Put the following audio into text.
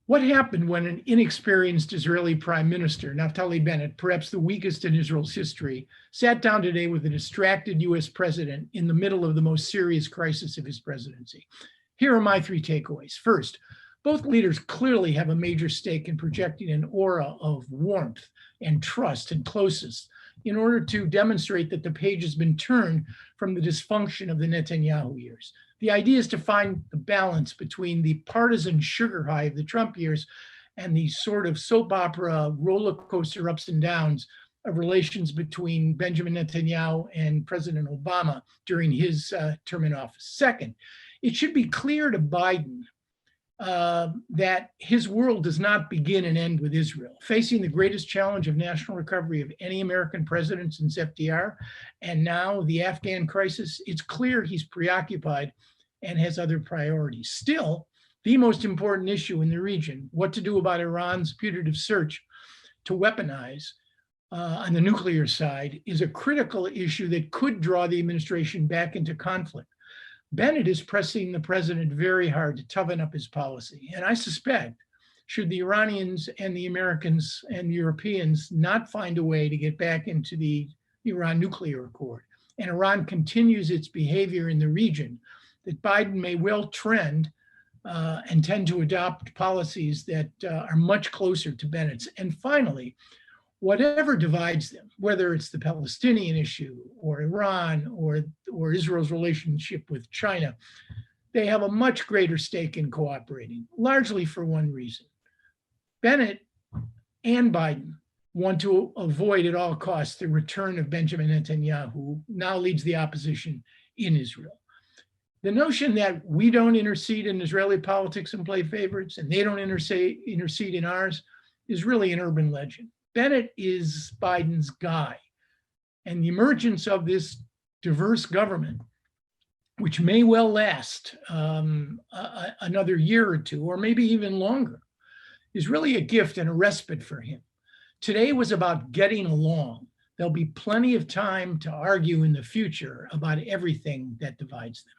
What happened when an inexperienced Israeli prime minister, Naftali Bennett, perhaps the weakest in Israel's history, sat down today with a distracted US president in the middle of the most serious crisis of his presidency? Here are my three takeaways. First, both leaders clearly have a major stake in projecting an aura of warmth and trust and closeness in order to demonstrate that the page has been turned from the dysfunction of the Netanyahu years. The idea is to find the balance between the partisan sugar high of the Trump years and the sort of soap opera roller coaster ups and downs of relations between Benjamin Netanyahu and President Obama during his term in office. Second, it should be clear to Biden that his world does not begin and end with Israel. Facing the greatest challenge of national recovery of any American president since FDR, and now the Afghan crisis, it's clear he's preoccupied and has other priorities. Still, the most important issue in the region, what to do about Iran's putative search to weaponize on the nuclear side, is a critical issue that could draw the administration back into conflict. Bennett is pressing the president very hard to toughen up his policy. And I suspect, should the Iranians and the Americans and the Europeans not find a way to get back into the Iran nuclear accord, and Iran continues its behavior in the region, that Biden may well trend and tend to adopt policies that are much closer to Bennett's. And finally, whatever divides them, whether it's the Palestinian issue or Iran or Israel's relationship with China, they have a much greater stake in cooperating, largely for one reason. Bennett and Biden want to avoid at all costs the return of Benjamin Netanyahu, who now leads the opposition in Israel. The notion that we don't intercede in Israeli politics and play favorites, and they don't intercede in ours, is really an urban legend. Bennett is Biden's guy. And the emergence of this diverse government, which may well last another year or two, or maybe even longer, is really a gift and a respite for him. Today was about getting along. There'll be plenty of time to argue in the future about everything that divides them.